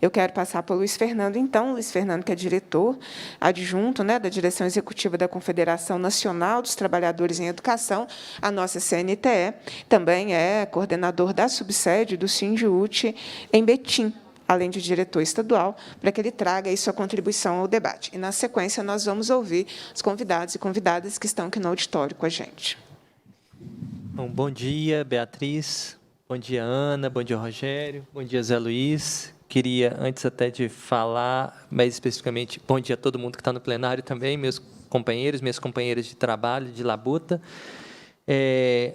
Eu quero passar para o Luiz Fernando, então. Luiz Fernando, que é diretor adjunto, né, da Direção Executiva da Confederação Nacional dos Trabalhadores em Educação, a nossa CNTE, também é coordenador da subsede do Sindiúte em Betim, além de diretor estadual, para que ele traga aí sua contribuição ao debate. E, na sequência, nós vamos ouvir os convidados e convidadas que estão aqui no auditório com a gente. Bom dia, Beatriz. Bom dia, Ana. Bom dia, Rogério. Bom dia, Zé Luiz. Queria, antes até de falar, mais especificamente, bom dia a todo mundo que está no plenário também, meus companheiros, minhas companheiras de trabalho, de labuta.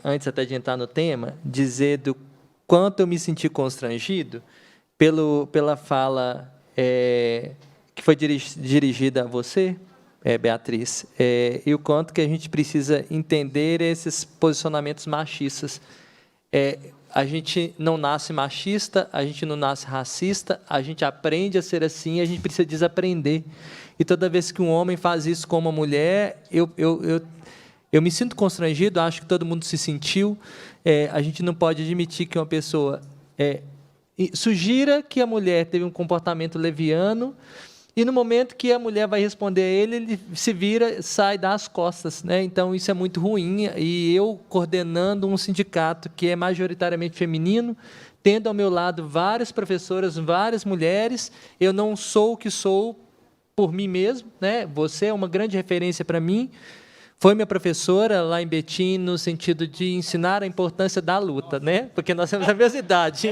Antes até de entrar no tema, dizer do quanto eu me senti constrangido pela fala que foi dirigida a você, Beatriz, e o quanto que a gente precisa entender esses posicionamentos machistas. A gente não nasce machista, a gente não nasce racista, a gente aprende a ser assim, a gente precisa desaprender. E toda vez que um homem faz isso com uma mulher, eu me sinto constrangido, acho que todo mundo se sentiu. A gente não pode admitir que uma pessoa sugira que a mulher teve um comportamento leviano, e no momento que a mulher vai responder a ele se vira, sai das costas, né? Então, isso é muito ruim. E eu, coordenando um sindicato que é majoritariamente feminino, tendo ao meu lado várias professoras, várias mulheres, eu não sou o que sou por mim mesmo, né? Você é uma grande referência para mim. Foi minha professora lá em Betim, no sentido de ensinar a importância da luta, né? Porque nós temos a mesma idade.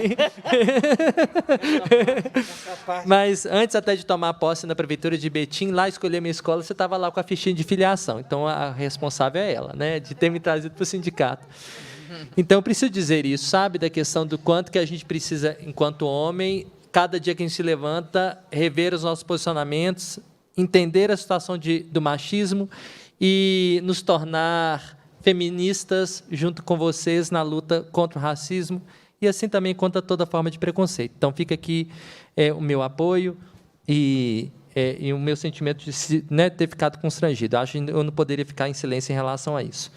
Mas antes até de tomar posse na prefeitura de Betim, lá escolher minha escola, você estava lá com a fichinha de filiação. Então, a responsável é ela, né? De ter me trazido para o sindicato. Então, eu preciso dizer isso, sabe? Da questão do quanto que a gente precisa, enquanto homem, cada dia que a gente se levanta, rever os nossos posicionamentos, entender a situação do machismo e nos tornar feministas junto com vocês na luta contra o racismo e assim também contra toda forma de preconceito. Então, fica aqui o meu apoio e o meu sentimento de ter ficado constrangido. Acho que eu não poderia ficar em silêncio em relação a isso.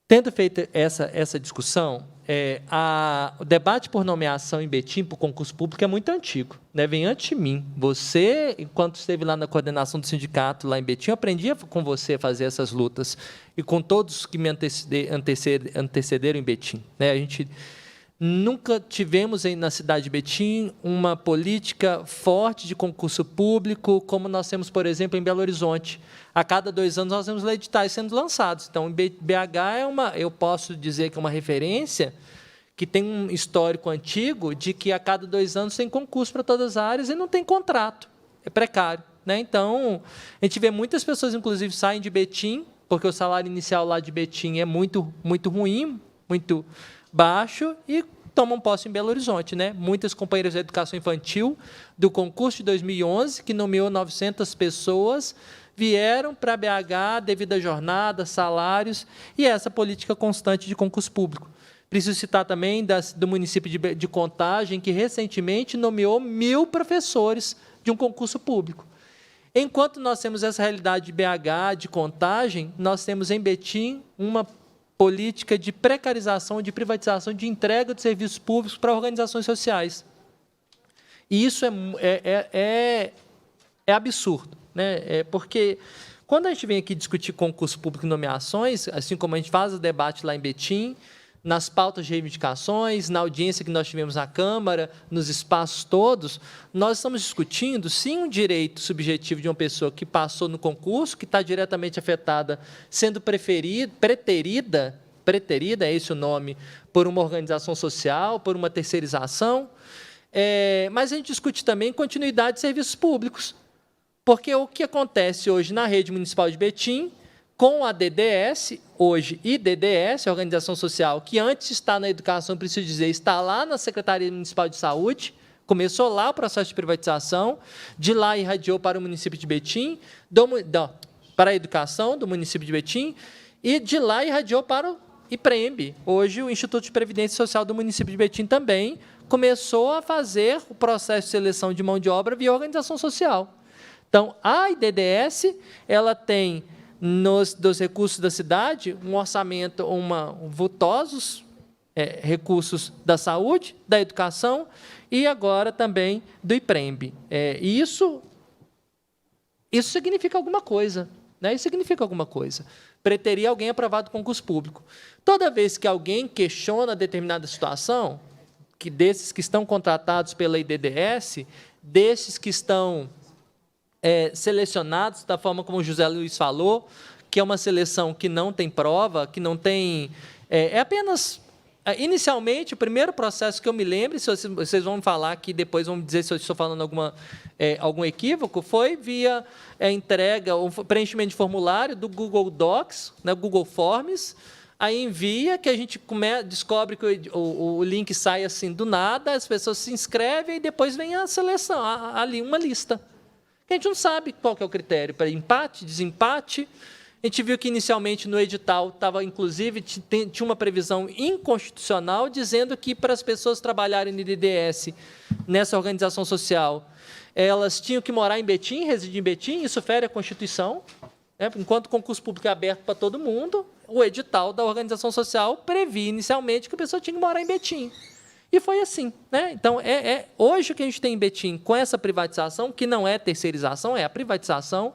Tendo feito essa discussão, o debate por nomeação em Betim, por concurso público, é muito antigo, né? Vem antes de mim. Você, enquanto esteve lá na coordenação do sindicato, lá em Betim, eu aprendi com você a fazer essas lutas, e com todos que me antecederam em Betim, né? A gente nunca tivemos aí na cidade de Betim uma política forte de concurso público, como nós temos, por exemplo, em Belo Horizonte. A cada 2 anos nós temos editais sendo lançados. Então, em BH eu posso dizer que é uma referência que tem um histórico antigo de que a cada 2 anos tem concurso para todas as áreas e não tem contrato, é precário, né? Então, a gente vê muitas pessoas, inclusive, saem de Betim, porque o salário inicial lá de Betim é muito, muito ruim, muito baixo, e tomam posse em Belo Horizonte, né? Muitas companheiras de educação infantil do concurso de 2011, que nomeou 900 pessoas, vieram para BH devido à jornada, salários e essa política constante de concurso público. Preciso citar também do município de Contagem, que recentemente nomeou 1.000 professores de um concurso público. Enquanto nós temos essa realidade de BH, de Contagem, nós temos em Betim uma política de precarização, de privatização, de entrega de serviços públicos para organizações sociais. E isso é absurdo, né? Porque quando a gente vem aqui discutir concurso público e nomeações, assim como a gente faz o debate lá em Betim, nas pautas de reivindicações, na audiência que nós tivemos na Câmara, nos espaços todos, nós estamos discutindo, sim, um direito subjetivo de uma pessoa que passou no concurso, que está diretamente afetada, sendo preterida, é esse o nome, por uma organização social, por uma terceirização, mas a gente discute também continuidade de serviços públicos, porque o que acontece hoje na rede municipal de Betim, com a DDS, hoje IDDS, a organização social, que antes está na educação, preciso dizer, está lá na Secretaria Municipal de Saúde, começou lá o processo de privatização, de lá irradiou para o município de Betim, para a educação do município de Betim, e de lá irradiou para o IPREMB. Hoje, o Instituto de Previdência Social do município de Betim também começou a fazer o processo de seleção de mão de obra via organização social. Então, a IDDS, ela tem dos recursos da cidade, um orçamento, vultosos recursos da saúde, da educação e agora também do IPREMB. E isso significa alguma coisa, né? Isso significa alguma coisa. Preteria alguém aprovado concurso público. Toda vez que alguém questiona determinada situação, que desses que estão contratados pela IDDS, desses que estão selecionados da forma como o José Luiz falou, que é uma seleção que não tem prova, que não tem... apenas... Inicialmente, o primeiro processo que eu me lembro, se vocês vão falar que depois vão dizer se eu estou falando algum equívoco, foi via entrega, o preenchimento de formulário do Google Docs, né, Google Forms, aí envia, que a gente descobre que o link sai assim do nada, as pessoas se inscrevem e depois vem a seleção, ali uma lista. A gente não sabe qual que é o critério para empate, desempate. A gente viu que, inicialmente, no edital, inclusive, tinha uma previsão inconstitucional dizendo que, para as pessoas trabalharem no IDDS, nessa organização social, elas tinham que morar em Betim, residir em Betim, isso fere a Constituição, né? Enquanto o concurso público é aberto para todo mundo, o edital da organização social previa, inicialmente, que a pessoa tinha que morar em Betim. E foi assim, né? Então, hoje o que a gente tem em Betim, com essa privatização, que não é terceirização, é a privatização,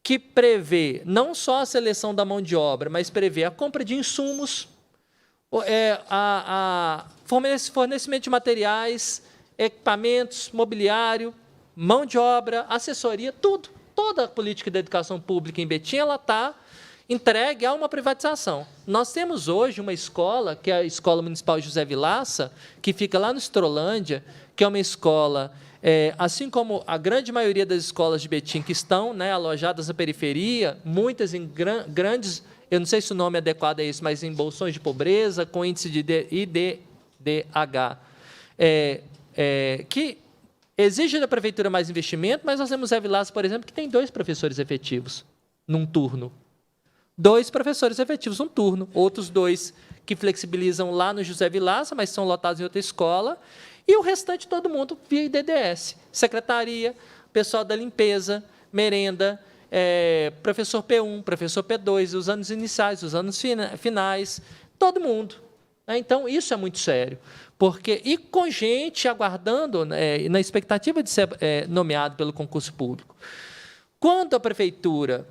que prevê não só a seleção da mão de obra, mas prevê a compra de insumos, fornecimento de materiais, equipamentos, mobiliário, mão de obra, assessoria, tudo. Toda a política da educação pública em Betim está entregue a uma privatização. Nós temos hoje uma escola, que é a Escola Municipal José Vilaça, que fica lá no Estrolândia, que é uma escola... assim como a grande maioria das escolas de Betim que estão, né, alojadas na periferia, muitas em grandes, eu não sei se o nome adequado é esse, mas em bolsões de pobreza, com índice de IDH, que exige da prefeitura mais investimento, mas nós temos Zé Vilaça, por exemplo, que tem 2 professores efetivos num turno. 2 professores efetivos num turno, outros 2 que flexibilizam lá no José Vilaça, mas são lotados em outra escola, e o restante, todo mundo, via IDDS. Secretaria, pessoal da limpeza, merenda, professor P1, professor P2, os anos iniciais, os anos finais, todo mundo. Então, isso é muito sério. E com gente aguardando, na expectativa de ser nomeado pelo concurso público. Quando a prefeitura...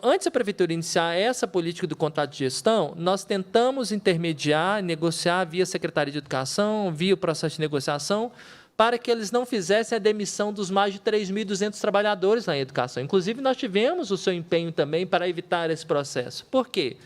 antes da prefeitura iniciar essa política do contrato de gestão, nós tentamos intermediar, negociar via Secretaria de Educação, via o processo de negociação, para que eles não fizessem a demissão dos mais de 3.200 trabalhadores na educação. Inclusive, nós tivemos o seu empenho também para evitar esse processo. Por quê?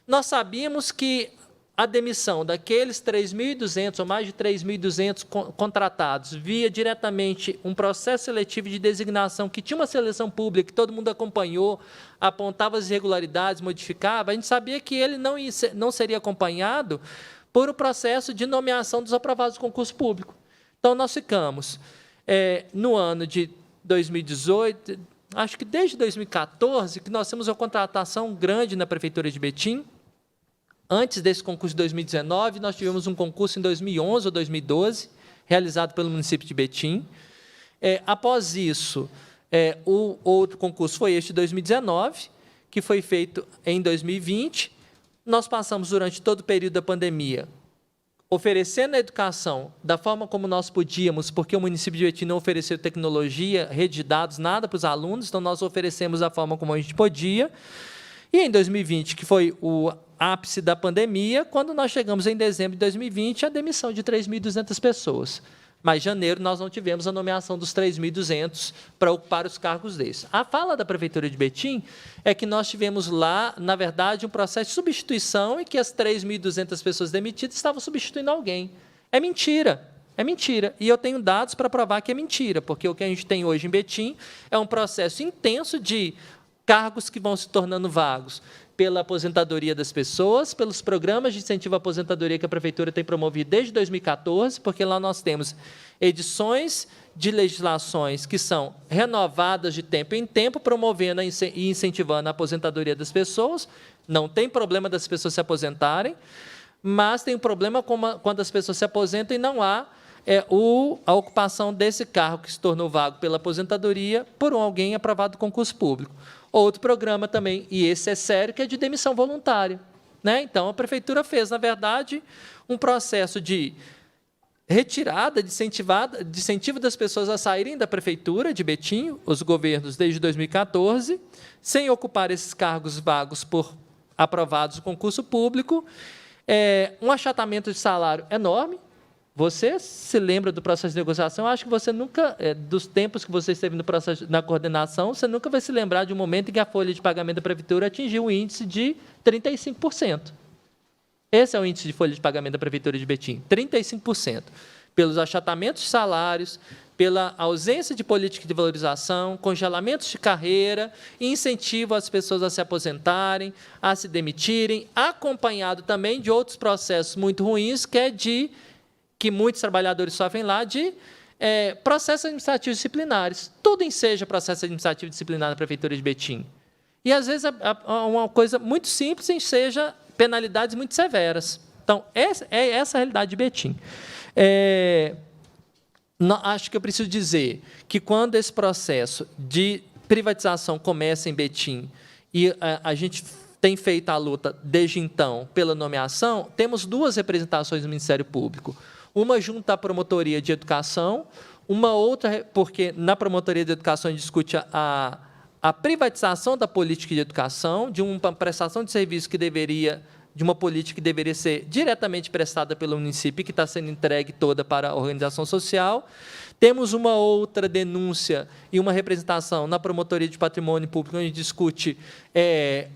Nós sabíamos que a demissão daqueles 3.200 ou mais de 3.200 contratados via diretamente um processo seletivo de designação que tinha uma seleção pública, que todo mundo acompanhou, apontava as irregularidades, modificava, a gente sabia que ele não seria acompanhado por o processo de nomeação dos aprovados do concurso público. Então, nós ficamos, no ano de 2018, acho que desde 2014, que nós temos uma contratação grande na Prefeitura de Betim. Antes desse concurso de 2019, nós tivemos um concurso em 2011 ou 2012, realizado pelo município de Betim. Após isso, o outro concurso foi este de 2019, que foi feito em 2020. Nós passamos, durante todo o período da pandemia, oferecendo a educação da forma como nós podíamos, porque o município de Betim não ofereceu tecnologia, rede de dados, nada para os alunos, então nós oferecemos da forma como a gente podia. E em 2020, que foi o ápice da pandemia, quando nós chegamos em dezembro de 2020, a demissão de 3.200 pessoas. Mas, em janeiro, nós não tivemos a nomeação dos 3.200 para ocupar os cargos desses. A fala da Prefeitura de Betim é que nós tivemos lá, na verdade, um processo de substituição e que as 3.200 pessoas demitidas estavam substituindo alguém. É mentira. É mentira. E eu tenho dados para provar que é mentira, porque o que a gente tem hoje em Betim é um processo intenso de cargos que vão se tornando vagos pela aposentadoria das pessoas, pelos programas de incentivo à aposentadoria que a Prefeitura tem promovido desde 2014, porque lá nós temos edições de legislações que são renovadas de tempo em tempo, promovendo e incentivando a aposentadoria das pessoas. Não tem problema das pessoas se aposentarem, mas tem um problema quando as pessoas se aposentam e não há a ocupação desse cargo que se tornou vago pela aposentadoria por alguém aprovado do concurso público. Outro programa também, e esse é sério, que é de demissão voluntária. né? Então, a prefeitura fez, na verdade, um processo de retirada, de incentivo das pessoas a saírem da prefeitura de Betim, os governos desde 2014, sem ocupar esses cargos vagos aprovados no concurso público, um achatamento de salário enorme. Você se lembra do processo de negociação? Eu acho que você nunca, dos tempos que você esteve no processo, na coordenação, você nunca vai se lembrar de um momento em que a folha de pagamento da prefeitura atingiu um índice de 35%. Esse é o índice de folha de pagamento da Prefeitura de Betim, 35%. Pelos achatamentos de salários, pela ausência de política de valorização, congelamentos de carreira, incentivo às pessoas a se aposentarem, a se demitirem, acompanhado também de outros processos muito ruins, que muitos trabalhadores sofrem lá, de processos administrativos disciplinares. Tudo enseja processo administrativo disciplinar na Prefeitura de Betim. E, às vezes, uma coisa muito simples enseja penalidades muito severas. Então, essa é a realidade de Betim. Acho que eu preciso dizer que, quando esse processo de privatização começa em Betim e a gente tem feito a luta, desde então, pela nomeação, temos duas representações do Ministério Público. Uma junto à Promotoria de Educação, uma outra, porque na Promotoria de Educação a gente discute a privatização da política de educação, de uma prestação de serviço de uma política que deveria ser diretamente prestada pelo município, que está sendo entregue toda para a organização social. Temos uma outra denúncia e uma representação na Promotoria de Patrimônio Público, onde a gente discute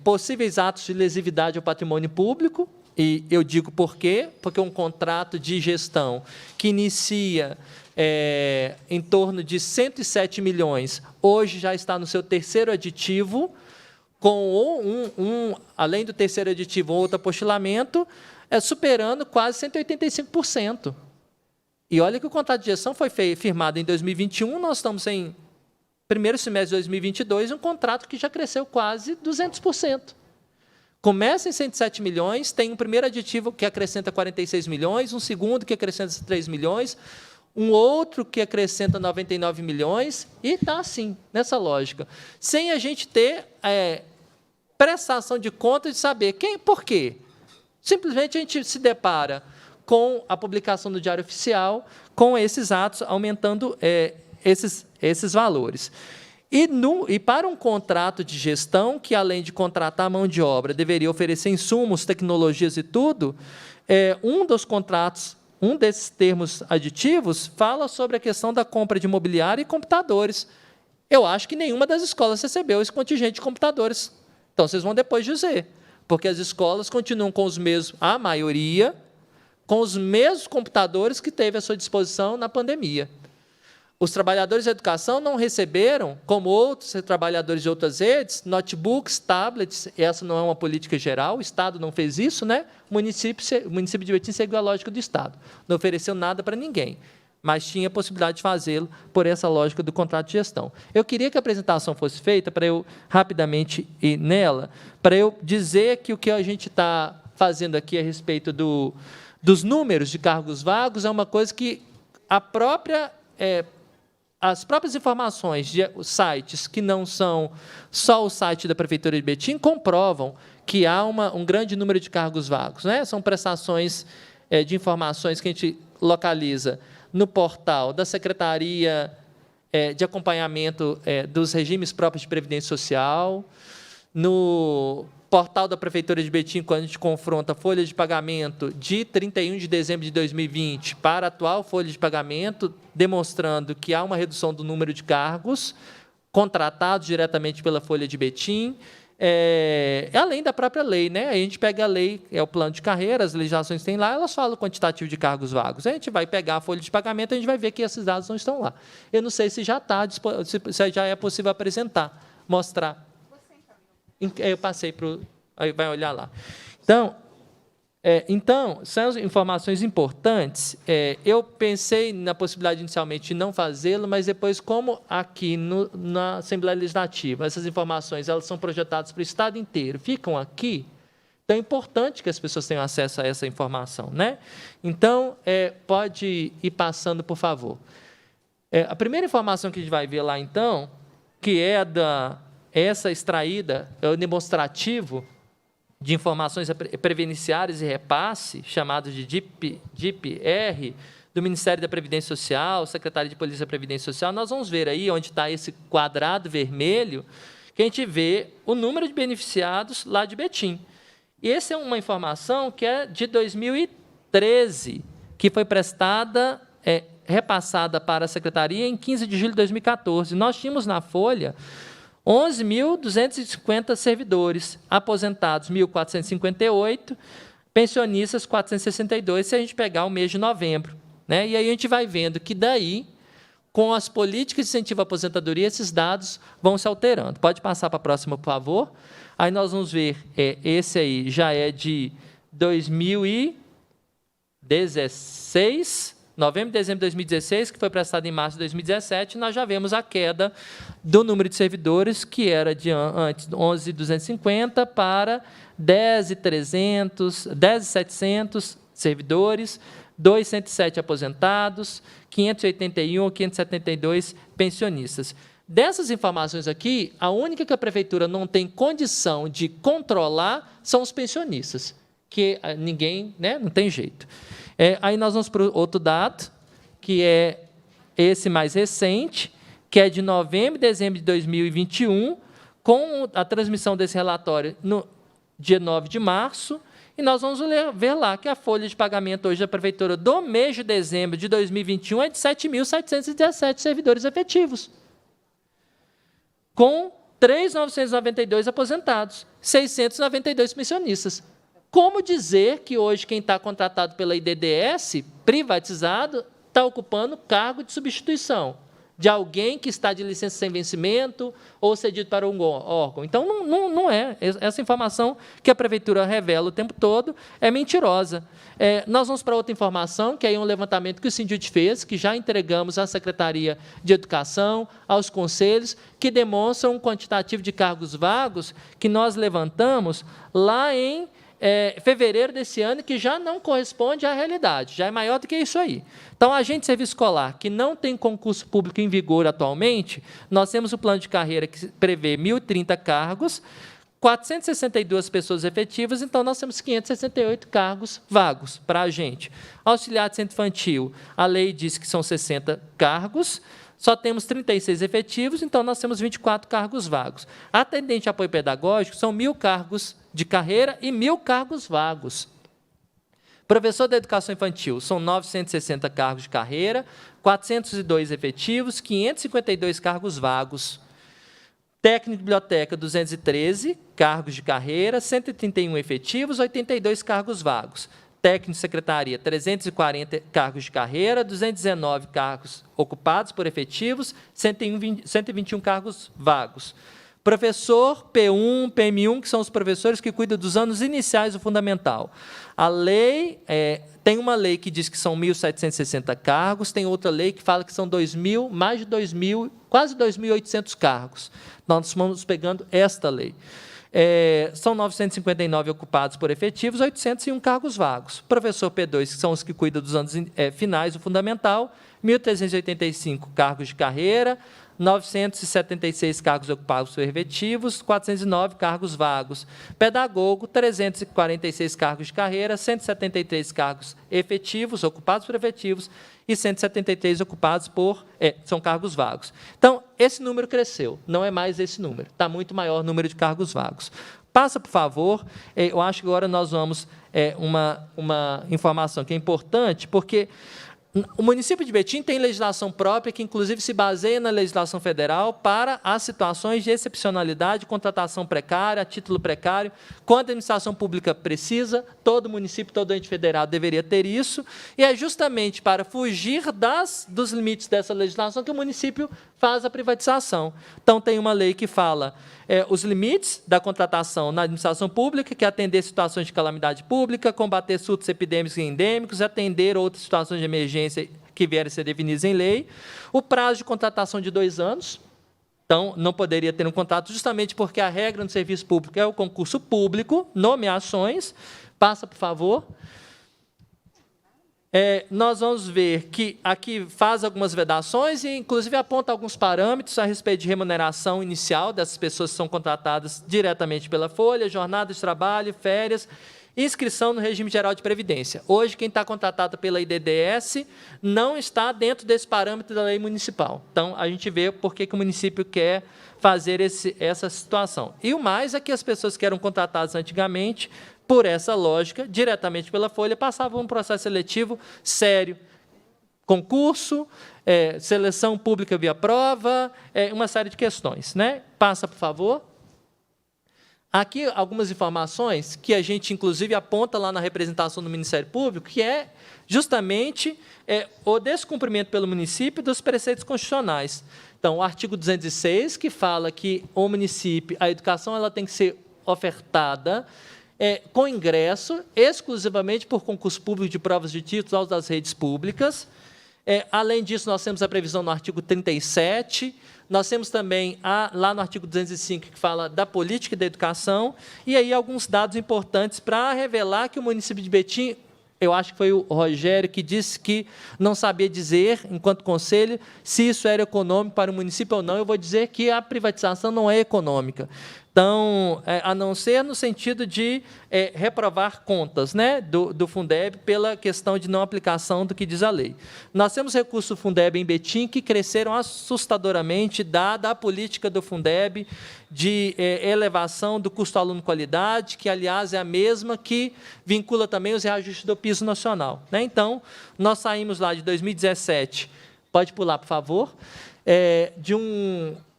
possíveis atos de lesividade ao patrimônio público. E eu digo por quê? Porque um contrato de gestão que inicia em torno de 107 milhões, hoje já está no seu terceiro aditivo, com além do terceiro aditivo, outro apostilamento, superando quase 185%. E olha que o contrato de gestão foi firmado em 2021, nós estamos em primeiro semestre de 2022, um contrato que já cresceu quase 200%. Começa em 107 milhões, tem um primeiro aditivo que acrescenta 46 milhões, um segundo que acrescenta 3 milhões, um outro que acrescenta 99 milhões, e está assim, nessa lógica. Sem a gente ter prestação de conta de saber por quê. Simplesmente a gente se depara com a publicação do Diário Oficial, com esses atos aumentando esses valores. E para um contrato de gestão, que, além de contratar a mão de obra, deveria oferecer insumos, tecnologias e tudo, um dos contratos, um desses termos aditivos, fala sobre a questão da compra de imobiliário e computadores. Eu acho que nenhuma das escolas recebeu esse contingente de computadores. Então, vocês vão depois dizer, porque as escolas continuam com os mesmos, a maioria, com os mesmos computadores que teve à sua disposição na pandemia. Os trabalhadores da educação não receberam, como outros trabalhadores de outras redes, notebooks, tablets. Essa não é uma política geral, o Estado não fez isso, né? O município de Betim seguiu a lógica do Estado. Não ofereceu nada para ninguém, mas tinha a possibilidade de fazê-lo por essa lógica do contrato de gestão. Eu queria que a apresentação fosse feita, para eu rapidamente ir nela, para eu dizer que o que a gente está fazendo aqui a respeito dos números de cargos vagos é uma coisa que as próprias informações de sites que não são só o site da Prefeitura de Betim comprovam que há um grande número de cargos vagos, né? São prestações de informações que a gente localiza no portal da Secretaria de Acompanhamento dos Regimes Próprios de Previdência Social, no portal da Prefeitura de Betim, quando a gente confronta a folha de pagamento de 31 de dezembro de 2020 para a atual folha de pagamento, demonstrando que há uma redução do número de cargos contratados diretamente pela folha de Betim, além da própria lei, né? A gente pega a lei, o plano de carreira, as legislações que tem lá, elas falam o quantitativo de cargos vagos. A gente vai pegar a folha de pagamento, a gente vai ver que esses dados não estão lá. Eu não sei se já se já é possível apresentar, mostrar. Eu passei para o... Aí vai olhar lá. Então, são informações importantes. Eu pensei na possibilidade inicialmente de não fazê-lo, mas depois, como aqui na Assembleia Legislativa, essas informações elas são projetadas para o Estado inteiro, ficam aqui, então é importante que as pessoas tenham acesso a essa informação, né? Então, pode ir passando, por favor. A primeira informação que a gente vai ver lá, então, que essa extraída, é o demonstrativo de Informações Previdenciárias e Repasse, chamado de DIP-R, do Ministério da Previdência Social, Secretaria de Polícia e Previdência Social, nós vamos ver aí, onde está esse quadrado vermelho, que a gente vê o número de beneficiados lá de Betim. E essa é uma informação que é de 2013, que foi prestada, repassada para a Secretaria em 15 de julho de 2014. Nós tínhamos na folha 11.250 servidores, aposentados 1.458, pensionistas 462, se a gente pegar o mês de novembro. Né? E aí a gente vai vendo que daí, com as políticas de incentivo à aposentadoria, esses dados vão se alterando. Pode passar para a próxima, por favor. Aí nós vamos ver, esse aí já é de 2016, novembro e dezembro de 2016, que foi prestado em março de 2017, nós já vemos a queda do número de servidores, que era de antes 11.250 para 10.700 servidores, 207 aposentados, 581 ou 572 pensionistas. Dessas informações aqui, a única que a prefeitura não tem condição de controlar são os pensionistas, que ninguém, né, não tem jeito. Aí nós vamos para o outro dado, que é esse mais recente, que é de novembro e dezembro de 2021, com a transmissão desse relatório no dia 9 de março, e nós vamos ver lá que a folha de pagamento hoje da prefeitura do mês de dezembro de 2021 é de 7.717 servidores efetivos, com 3.992 aposentados, 692 pensionistas. Como dizer que hoje quem está contratado pela IDDS, privatizado, está ocupando cargo de substituição de alguém que está de licença sem vencimento ou cedido para um órgão? Então, não é. Essa informação que a prefeitura revela o tempo todo é mentirosa. Nós vamos para outra informação, que é um levantamento que o Sindut fez, que já entregamos à Secretaria de Educação, aos conselhos, que demonstram um quantitativo de cargos vagos que nós levantamos lá em fevereiro desse ano, que já não corresponde à realidade, já é maior do que isso aí. Então, agente de serviço escolar que não tem concurso público em vigor atualmente, nós temos o plano de carreira que prevê 1.030 cargos, 462 pessoas efetivas, então nós temos 568 cargos vagos para agente. Auxiliar de centro infantil, a lei diz que são 60 cargos, só temos 36 efetivos, então nós temos 24 cargos vagos. Atendente de apoio pedagógico, são 1.000 cargos de carreira e 1.000 cargos vagos. Professor da educação infantil, são 960 cargos de carreira, 402 efetivos, 552 cargos vagos. Técnico de biblioteca, 213 cargos de carreira, 131 efetivos, 82 cargos vagos. Técnico de secretaria, 340 cargos de carreira, 219 cargos ocupados por efetivos, 121 cargos vagos. Professor P1, PM1, que são os professores que cuidam dos anos iniciais do fundamental. A lei, tem uma lei que diz que são 1.760 cargos, tem outra lei que fala que são 2.000, mais de 2.000, quase 2.800 cargos. Nós vamos pegando esta lei. São 959 ocupados por efetivos, 801 cargos vagos. Professor P2, que são os que cuidam dos anos finais do fundamental, 1.385 cargos de carreira, 976 cargos ocupados por efetivos, 409 cargos vagos. Pedagogo, 346 cargos de carreira, 173 cargos efetivos, ocupados por efetivos, e 173 ocupados por... são cargos vagos. Então, esse número cresceu, não é mais esse número, está muito maior o número de cargos vagos. Passa, por favor, eu acho que agora nós vamos... uma informação que é importante, porque... O município de Betim tem legislação própria, que inclusive se baseia na legislação federal para as situações de excepcionalidade, contratação precária, título precário. Quando a administração pública precisa, todo município, todo ente federado deveria ter isso, e é justamente para fugir dos limites dessa legislação que o município faz a privatização. Então, tem uma lei que fala os limites da contratação na administração pública, que é atender situações de calamidade pública, combater surtos epidêmicos e endêmicos, atender outras situações de emergência que vierem a ser definidas em lei. O prazo de contratação de 2 anos, então, não poderia ter um contrato, justamente porque a regra no serviço público é o concurso público, nomeações. Passa, por favor. nós vamos ver que aqui faz algumas vedações e, inclusive, aponta alguns parâmetros a respeito de remuneração inicial dessas pessoas que são contratadas diretamente pela Folha, jornada de trabalho, férias, inscrição no regime geral de previdência. Hoje, quem está contratado pela IDDS não está dentro desse parâmetro da lei municipal. Então, a gente vê por que o município quer fazer essa situação. E o mais é que as pessoas que eram contratadas antigamente, por essa lógica, diretamente pela Folha, passavam um processo seletivo sério, concurso, seleção pública via prova, uma série de questões, né? Passa, por favor. Aqui, algumas informações que a gente, inclusive, aponta lá na representação do Ministério Público, que é justamente o descumprimento pelo município dos preceitos constitucionais. Então, o artigo 206, que fala que o município, a educação ela tem que ser ofertada com ingresso exclusivamente por concurso público de provas de títulos aos das redes públicas. Além disso, nós temos a previsão no artigo 37, nós temos também, lá no artigo 205, que fala da política e da educação, e aí alguns dados importantes para revelar que o município de Betim, eu acho que foi o Rogério que disse que não sabia dizer, enquanto conselho, se isso era econômico para o município ou não. Eu vou dizer que a privatização não é econômica. Então, a não ser no sentido de reprovar contas, né, do Fundeb pela questão de não aplicação do que diz a lei. Nós temos recursos do Fundeb em Betim que cresceram assustadoramente, dada a política do Fundeb de elevação do custo aluno-qualidade, que, aliás, é a mesma que vincula também os reajustes do piso nacional, né? Então, nós saímos lá de 2017, pode pular, por favor,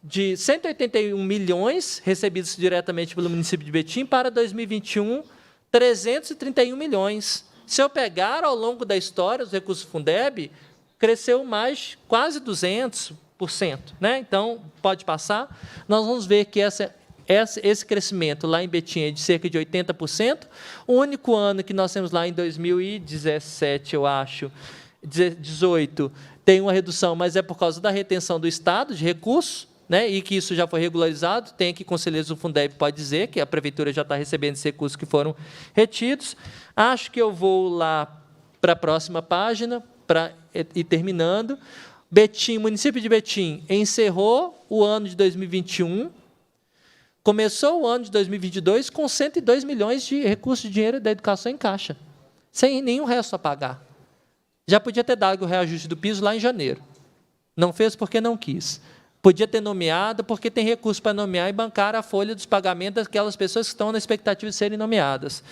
de 181 milhões recebidos diretamente pelo município de Betim para 2021, 331 milhões. Se eu pegar ao longo da história os recursos do Fundeb, cresceu mais quase 200%. Né? Então, pode passar. Nós vamos ver que esse crescimento lá em Betim é de cerca de 80%. O único ano que nós temos lá em 2017, eu acho, 18, tem uma redução, mas é por causa da retenção do Estado de recursos, né, e que isso já foi regularizado. Tem aqui conselheiros do Fundeb, pode dizer que a Prefeitura já está recebendo esses recursos que foram retidos. Acho que eu vou lá para a próxima página, para ir terminando. Betim, município de Betim, encerrou o ano de 2021, começou o ano de 2022 com 102 milhões de recursos de dinheiro da educação em caixa, sem nenhum resto a pagar. Já podia ter dado o reajuste do piso lá em janeiro. Não fez porque não quis. Podia ter nomeado, porque tem recurso para nomear e bancar a folha dos pagamentos daquelas pessoas que estão na expectativa de serem nomeadas.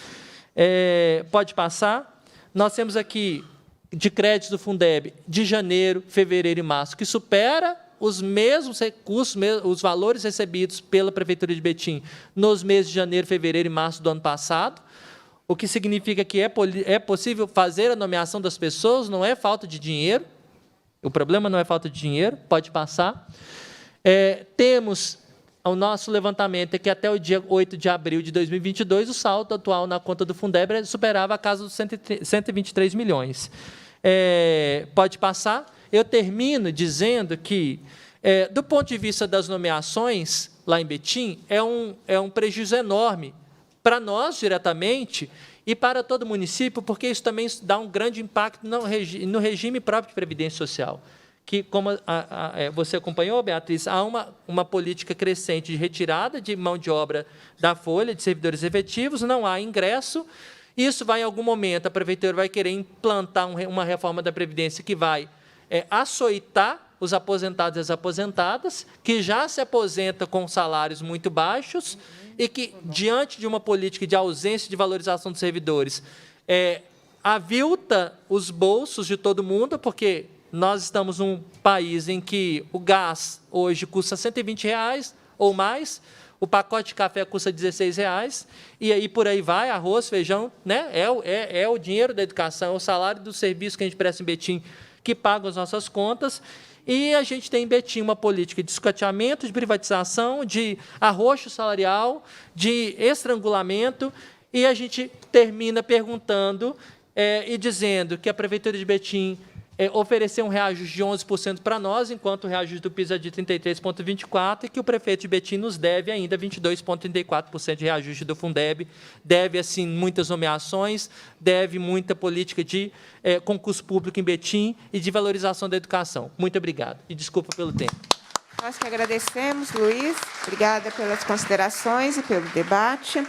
Pode passar. Nós temos aqui, de créditos do Fundeb, de janeiro, fevereiro e março, que supera os mesmos recursos, os valores recebidos pela Prefeitura de Betim nos meses de janeiro, fevereiro e março do ano passado, o que significa que é possível fazer a nomeação das pessoas, não é falta de dinheiro. O problema não é falta de dinheiro, pode passar. Temos o nosso levantamento, é que até o dia 8 de abril de 2022, o saldo atual na conta do Fundeb superava a casa dos 123 milhões. Pode passar. Eu termino dizendo que, do ponto de vista das nomeações, lá em Betim, é um prejuízo enorme para nós, diretamente, e para todo o município, porque isso também dá um grande impacto no regime próprio de previdência social, que, como você acompanhou, Beatriz, há uma política crescente de retirada de mão de obra da folha, de servidores efetivos, não há ingresso. Isso vai, em algum momento, a Prefeitura vai querer implantar uma reforma da Previdência que vai açoitar os aposentados e as aposentadas, que já se aposentam com salários muito baixos, e que, diante de uma política de ausência de valorização dos servidores, avilta os bolsos de todo mundo, porque nós estamos num país em que o gás hoje custa R$ 120 ou mais, o pacote de café custa R$ 16, e aí por aí vai, arroz, feijão, né? É o dinheiro da educação, é o salário do serviço que a gente presta em Betim, que paga as nossas contas. E a gente tem em Betim uma política de escateamento, de privatização, de arroxo salarial, de estrangulamento, e a gente termina perguntando e dizendo que a Prefeitura de Betim oferecer um reajuste de 11% para nós, enquanto o reajuste do piso é de 33,24%, e que o prefeito de Betim nos deve ainda 22,34% de reajuste do Fundeb, deve, assim, muitas nomeações, deve muita política de concurso público em Betim e de valorização da educação. Muito obrigado. E desculpa pelo tempo. Nós que agradecemos, Luiz. Obrigada pelas considerações e pelo debate.